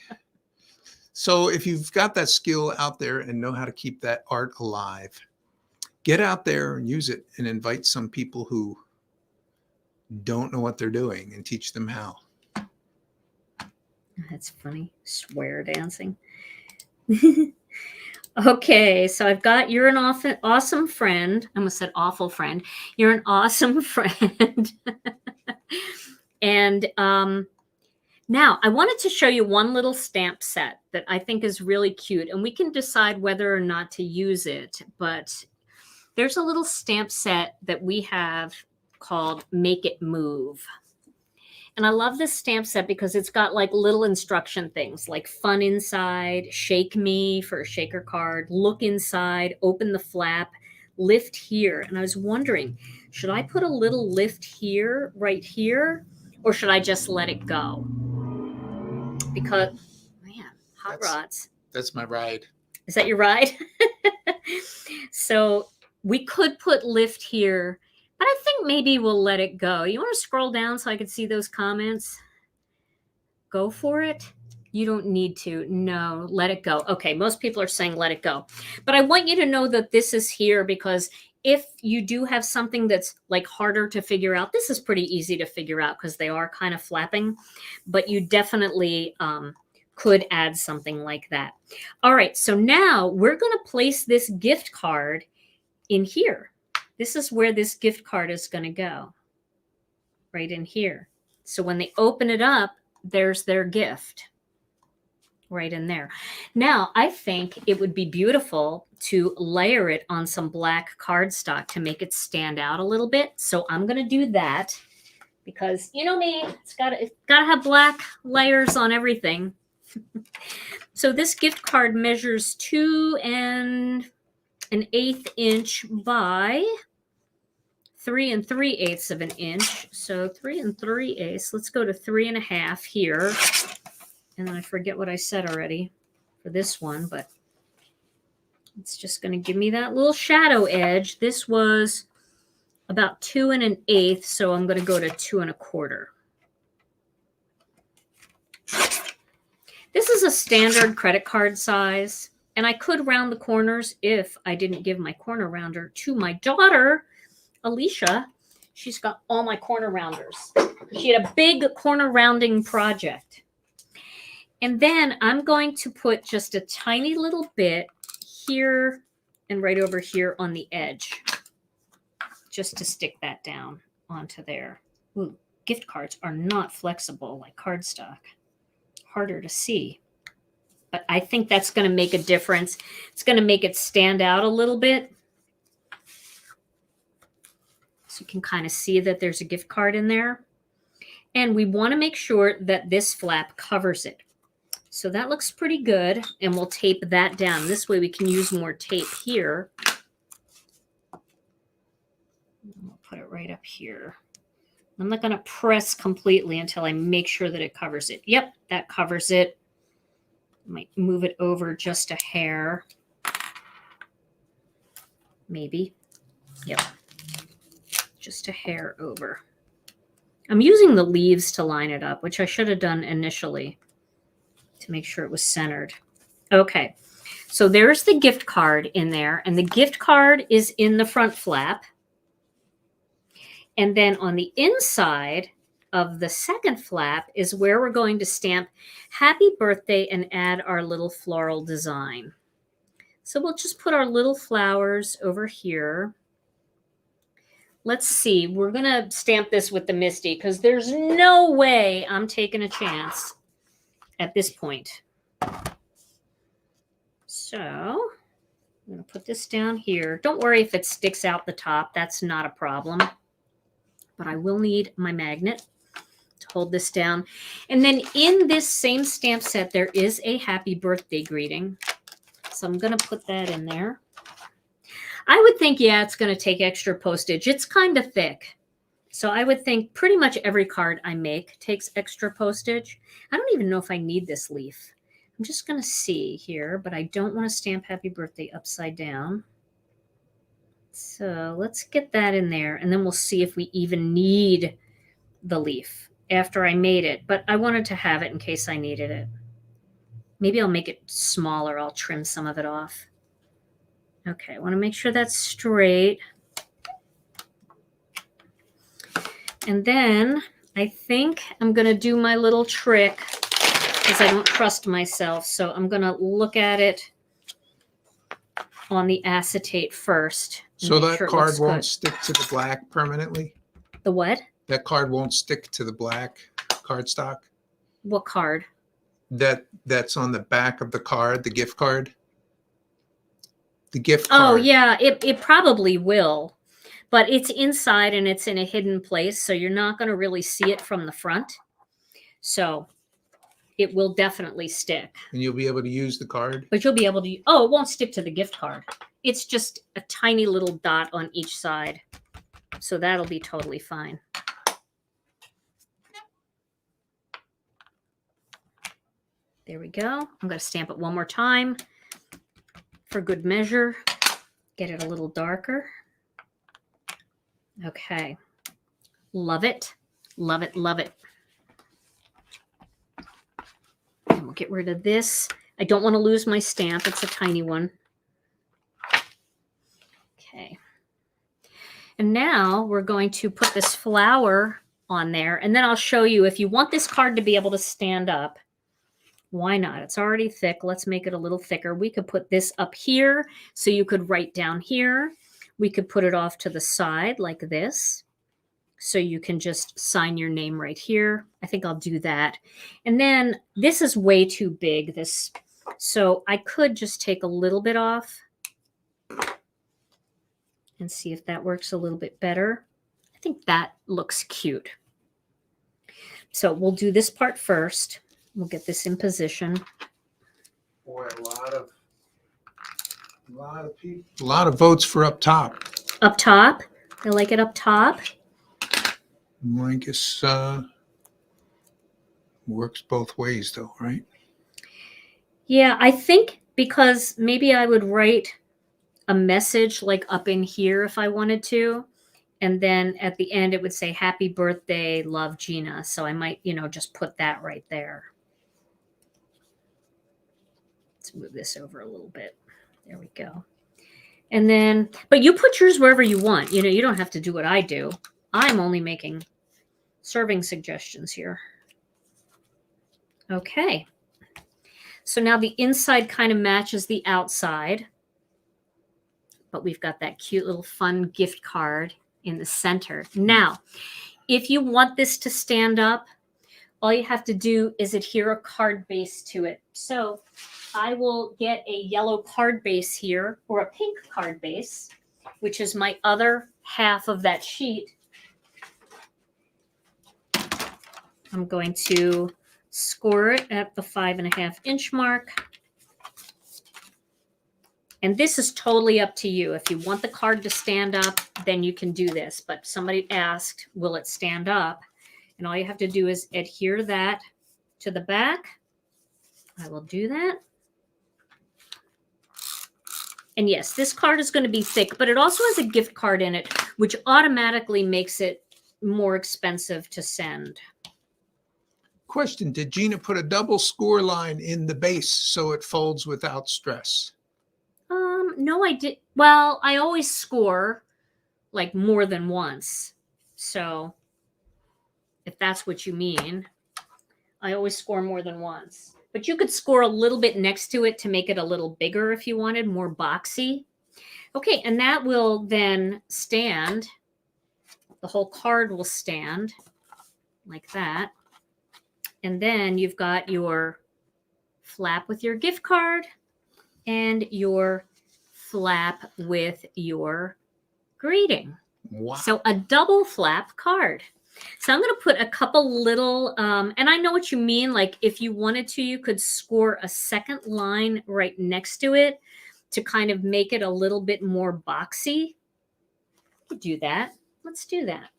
So if you've got that skill out there and know how to keep that art alive, get out there and use it and invite some people who don't know what they're doing and teach them how. That's funny. Swear dancing. Okay, so I've got you're an awesome friend. I almost said awful friend. You're an awesome friend. And now I wanted to show you one little stamp set that I think is really cute, and we can decide whether or not to use it. But there's a little stamp set that we have called Make It Move. And I love this stamp set because it's got like little instruction things like fun inside, shake me for a shaker card, look inside, open the flap, lift here. And I was wondering, should I put a little lift here, right here, or should I just let it go? Because, man, hot rods. That's my ride. Is that your ride? So we could put lift here, but I think maybe we'll let it go. You want to scroll down so I can see those comments? Go for it. You don't need to. No, let it go. Okay, most people are saying let it go. But I want you to know that this is here because if you do have something that's like harder to figure out, this is pretty easy to figure out because they are kind of flapping, but you definitely could add something like that. All right, so now we're going to place this gift card in here. This is where this gift card is going to go, right in here. So when they open it up, there's their gift right in there. Now, I think it would be beautiful to layer it on some black cardstock to make it stand out a little bit. So I'm going to do that because you know me, it's got to have black layers on everything. So this gift card measures 2 1/8 inch by 3 3/8 of an inch. So 3 3/8. Let's go to 3 1/2 here. And then I forget what I said already for this one, but It's just going to give me that little shadow edge. This was about 2 1/8, so I'm going to go to 2 1/4. This is a standard credit card size, and I could round the corners if I didn't give my corner rounder to my daughter, Alicia. She's got all my corner rounders. She had a big corner rounding project. And then I'm going to put just a tiny little bit here and right over here on the edge, just to stick that down onto there. Ooh, gift cards are not flexible like cardstock. Harder to see. But I think that's going to make a difference. It's going to make it stand out a little bit. So you can kind of see that there's a gift card in there. And we want to make sure that this flap covers it. So that looks pretty good. And we'll tape that down. This way we can use more tape here. We'll put it right up here. I'm not going to press completely until I make sure that it covers it. Yep, that covers it. Might move it over just a hair. Maybe. Yep. Just a hair over. I'm using the leaves to line it up, which I should have done initially to make sure it was centered. Okay, so there's the gift card in there, and the gift card is in the front flap. And then on the inside of the second flap is where we're going to stamp happy birthday and add our little floral design. So we'll just put our little flowers over here. Let's see, we're going to stamp this with the Misty because there's no way I'm taking a chance at this point. So I'm going to put this down here. Don't worry if it sticks out the top. That's not a problem. But I will need my magnet to hold this down. And then in this same stamp set, there is a happy birthday greeting. So I'm going to put that in there. I would think, yeah, it's going to take extra postage. It's kind of thick. So I would think pretty much every card I make takes extra postage. I don't even know if I need this leaf. I'm just going to see here, but I don't want to stamp happy birthday upside down. So let's get that in there, and then we'll see if we even need the leaf after I made it. But I wanted to have it in case I needed it. Maybe I'll make it smaller. I'll trim some of it off. Okay, I want to make sure that's straight. And then I think I'm going to do my little trick because I don't trust myself. So I'm going to look at it on the acetate first. So that card won't stick to the black permanently? The what? That card won't stick to the black cardstock? What card? That's on the back of the card, the gift card. The gift card. Oh, yeah, it probably will. But it's inside and it's in a hidden place, so you're not going to really see it from the front. So it will definitely stick. And you'll be able to use the card? But you'll be able to, oh, it won't stick to the gift card. It's just a tiny little dot on each side. So that'll be totally fine. There we go. I'm going to stamp it one more time for good measure. Get it a little darker. Okay. Love it. Love it. Love it. And we'll get rid of this. I don't want to lose my stamp. It's a tiny one. Okay. And now we're going to put this flower on there. And then I'll show you if you want this card to be able to stand up. Why not? It's already thick. Let's make it a little thicker. We could put this up here so you could write down here. We could put it off to the side like this. So you can just sign your name right here. I think I'll do that. And then this is way too big. So I could just take a little bit off and see if that works a little bit better. I think that looks cute. So we'll do this part first. We'll get this in position. Boy, a lot of votes for up top. Up top? I like it up top. I guess works both ways though, right? Yeah, I think because maybe I would write a message like up in here if I wanted to. And then at the end, it would say, happy birthday, love, Gina. So I might, just put that right there. Let's move this over a little bit. There we go. And then, but you put yours wherever you want. You don't have to do what I do. I'm only making serving suggestions here. Okay. So now the inside kind of matches the outside. But we've got that cute little fun gift card in the center. Now, if you want this to stand up, all you have to do is adhere a card base to it. So I will get a yellow card base here, or a pink card base, which is my other half of that sheet. I'm going to score it at the 5.5-inch mark. And this is totally up to you. If you want the card to stand up, then you can do this. But somebody asked, will it stand up? And all you have to do is adhere that to the back. I will do that. And yes, this card is going to be thick, but it also has a gift card in it, which automatically makes it more expensive to send. Question, did Gina put a double score line in the base so it folds without stress? No, I did. Well, I always score like more than once. So if that's what you mean, I always score more than once. But you could score a little bit next to it to make it a little bigger if you wanted, more boxy. Okay, and that will then stand. The whole card will stand like that. And then you've got your flap with your gift card and your flap with your greeting. Wow. So a double flap card. So I'm going to put a couple little, and I know what you mean. Like if you wanted to, you could score a second line right next to it to kind of make it a little bit more boxy. You could do that. Let's do that.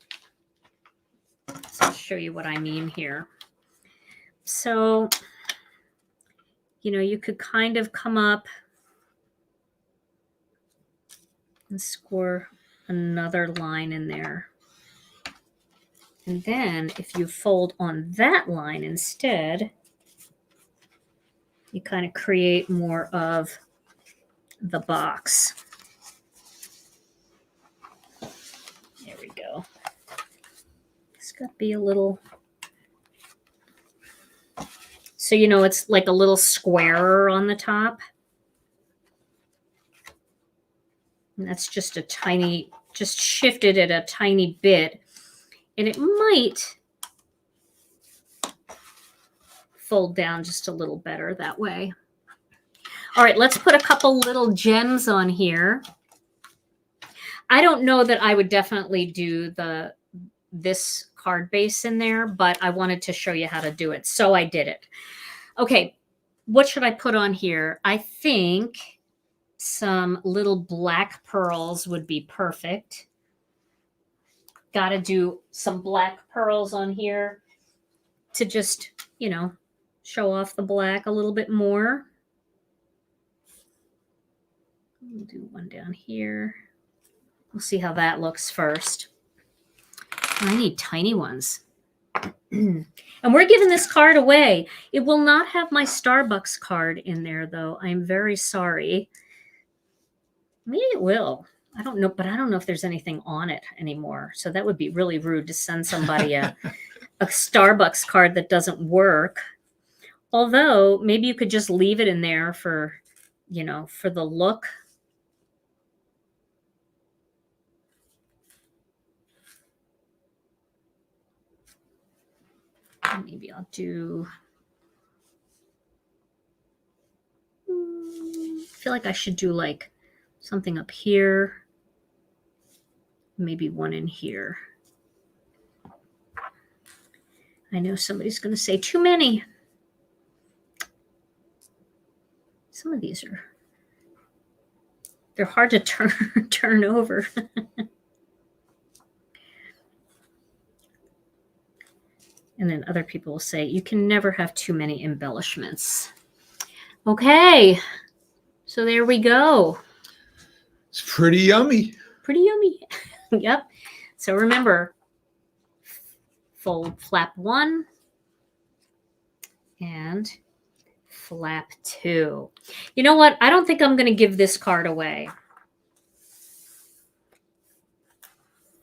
So I'll show you what I mean here. So, you could kind of come up and score another line in there. And then if you fold on that line instead, you kind of create more of the box. There we go. It's got to be a little... So, it's like a little square on the top. And that's just a tiny, just shifted it a tiny bit. And it might fold down just a little better that way. All right, let's put a couple little gems on here. I don't know that I would definitely do this card base in there, but I wanted to show you how to do it. So I did it. Okay, what should I put on here? I think some little black pearls would be perfect. Got to do some black pearls on here to just, show off the black a little bit more. We'll do one down here. We'll see how that looks first. I need tiny ones. And we're giving this card away. It will not have my Starbucks card in there, though. I'm very sorry. Maybe it will. I don't know, but I don't know if there's anything on it anymore. So that would be really rude to send somebody a Starbucks card that doesn't work. Although maybe you could just leave it in there for, for the look. Maybe I'll do... I feel like I should do like something up here. Maybe one in here. I know somebody's going to say too many. Some of these they're hard to turn over. And then other people will say, you can never have too many embellishments. Okay, so there we go. It's pretty yummy. Pretty yummy. Yep. So remember, fold flap 1 and flap 2. You know what? I don't think I'm going to give this card away.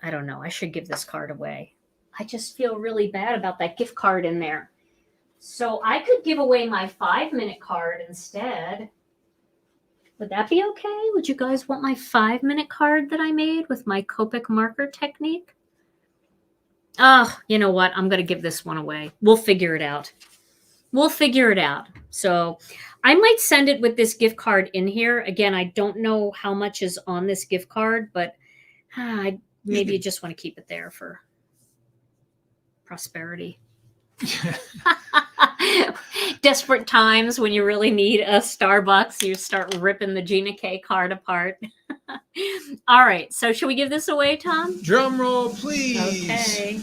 I don't know. I should give this card away. I just feel really bad about that gift card in there. So I could give away my 5-minute card instead. Would that be okay? Would you guys want my 5-minute card that I made with my Copic marker technique? Oh, you know what? I'm going to give this one away. We'll figure it out. We'll figure it out. So I might send it with this gift card in here. Again, I don't know how much is on this gift card, but maybe you just want to keep it there for prosperity. Desperate times when you really need a Starbucks, you start ripping the Gina K card apart. All right, so should we give this away, Tom? Drum roll, please. Okay.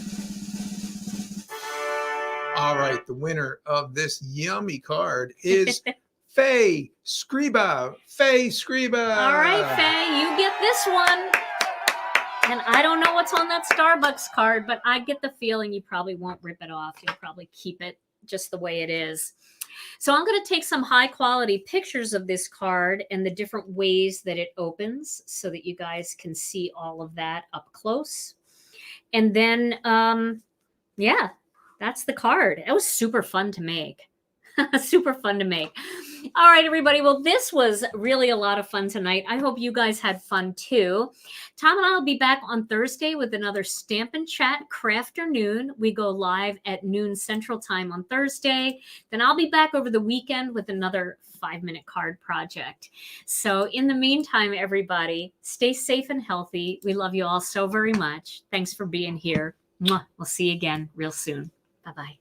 All right, the winner of this yummy card is Faye Scriba. Faye Scriba. All right, Faye, you get this one. And I don't know what's on that Starbucks card, but I get the feeling you probably won't rip it off. You'll probably keep it just the way it is. So I'm going to take some high quality pictures of this card and the different ways that it opens so that you guys can see all of that up close. And then, yeah, that's the card. It was super fun to make. Super fun to make. All right, everybody. Well, this was really a lot of fun tonight. I hope you guys had fun too. Tom and I will be back on Thursday with another Stampin' Chat Crafternoon. We go live at noon Central Time on Thursday. Then I'll be back over the weekend with another 5-minute card project. So in the meantime, everybody, stay safe and healthy. We love you all so very much. Thanks for being here. Mwah. We'll see you again real soon. Bye-bye.